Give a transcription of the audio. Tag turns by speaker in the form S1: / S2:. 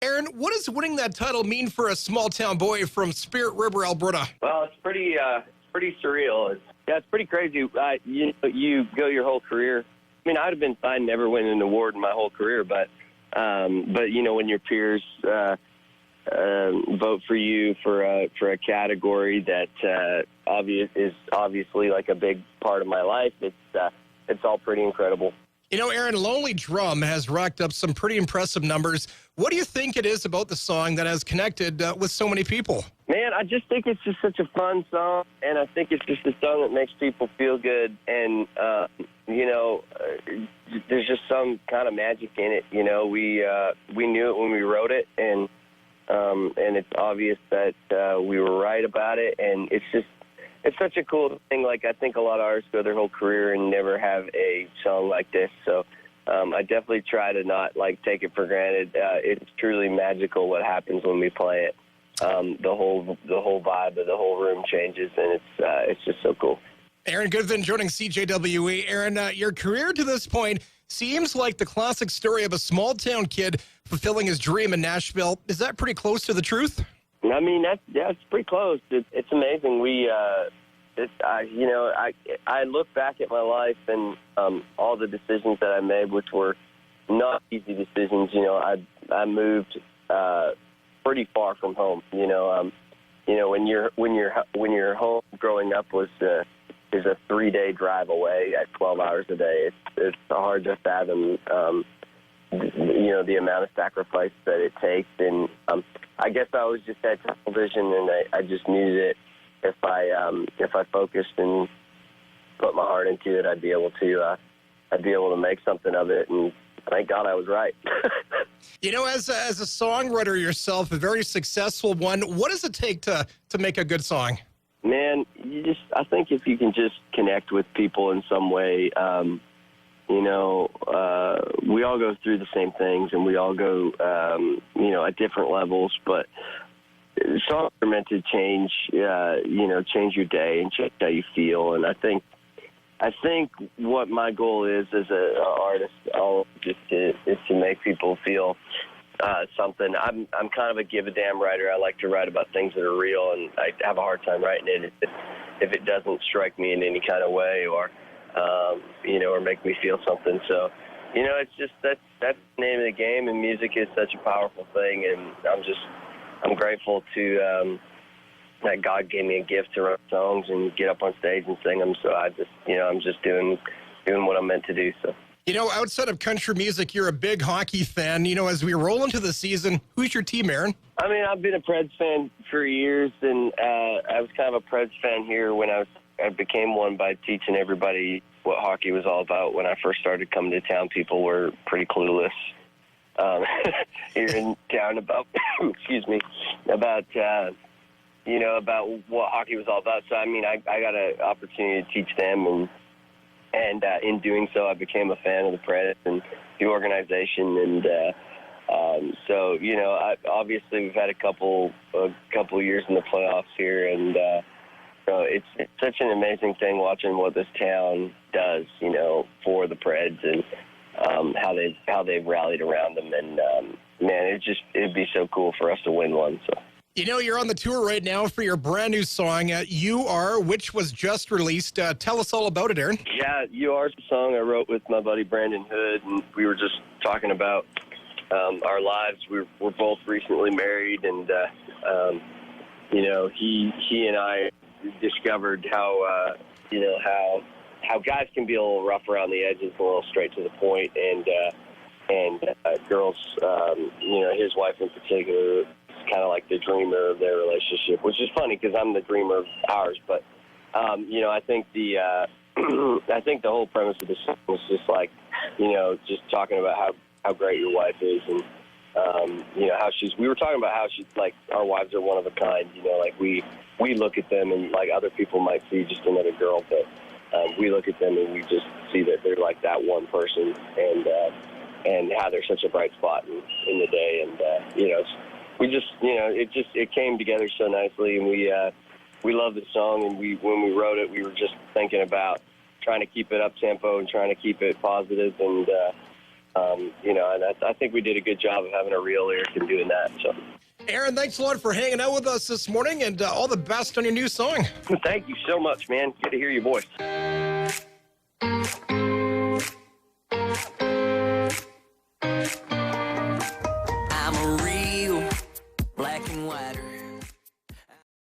S1: Aaron, what does winning that title mean for a small-town boy from Spirit River, Alberta?
S2: Well, it's pretty surreal. It's pretty crazy. You go your whole career. I mean, I'd have been fine never winning an award in my whole career, but when your peers vote for you for a category that is obviously like a big part of my life, it's all pretty incredible.
S1: You know, Aaron, Lonely Drum has racked up some pretty impressive numbers. What do you think it is about the song that has connected with so many people?
S2: Man, I just think it's just such a fun song, and I think it's just a song that makes people feel good. And, there's just some kind of magic in it. You know, we knew it when we wrote it, and it's obvious that we were right about it. And it's such a cool thing. Like, I think a lot of artists go their whole career and never have a song like this. So I definitely try to not, take it for granted. It's truly magical what happens when we play it. The whole vibe of the whole room changes, and it's just so cool.
S1: Aaron Goodvin joining CJWE. Aaron, your career to this point seems like the classic story of a small-town kid fulfilling his dream in Nashville. Is that pretty close to the truth?
S2: I mean, it's pretty close. It's amazing. I look back at my life and all the decisions that I made, which were not easy decisions. You know, I moved pretty far from home. When you're home growing up is a 3-day drive away at 12 hours a day. It's hard to fathom. The amount of sacrifice that it takes, and I guess I always just had tunnel vision, and I just knew that if I focused and put my heart into it, I'd be able to make something of it, and thank God I was right.
S1: You know, as a songwriter yourself, a very successful one, what does it take to make a good song?
S2: Man, I think if you can just connect with people in some way. We all go through the same things, and we all go, at different levels, but songs are meant to change your day and change how you feel. And I think what my goal is as an artist, is to make people feel something. I'm kind of a give a damn writer. I like to write about things that are real, and I have a hard time writing it if it doesn't strike me in any kind of way or make me feel something. So, it's just that's the name of the game, and music is such a powerful thing, and I'm grateful to that God gave me a gift to write songs and get up on stage and sing them. So I'm just doing what I'm meant to do. So.
S1: Outside of country music, you're a big hockey fan. As we roll into the season, who's your team, Aaron?
S2: I mean, I've been a Preds fan for years, and I was kind of a Preds fan here when I became one by teaching everybody what hockey was all about. When I first started coming to town, people were pretty clueless here in town about, about what hockey was all about. So, I mean, I got an opportunity to teach them, and in doing so, I became a fan of the Preds and the organization. And obviously we've had a couple years in the playoffs here, and it's such an amazing thing watching what this town does, for the Preds and how they've rallied around them. And man, it'd be so cool for us to win one. So.
S1: You're on the tour right now for your brand new song, You Are, which was just released. Tell us all about it, Aaron.
S2: Yeah, You Are is a song I wrote with my buddy Brandon Hood, and we were just talking about our lives. We're both recently married, and he and I discovered how guys can be a little rough around the edges, a little straight to the point, and girls, his wife in particular, kind of like the dreamer of their relationship, which is funny because I'm the dreamer of ours. But I think I think the whole premise of the song was just just talking about how great your wife is, and how we were talking about how she's like our wives are one of a kind. We look at them and like other people might see just another girl, but we look at them and we just see that they're like that one person, and how they're such a bright spot in the day, and it came together so nicely, and we love the song, and when we wrote it, we were just thinking about trying to keep it up tempo and trying to keep it positive, and And I think we did a good job of having a real lyric and doing that. So,
S1: Aaron, thanks a lot for hanging out with us this morning, and all the best on your new song.
S2: thank you so much, man. Good to hear your voice.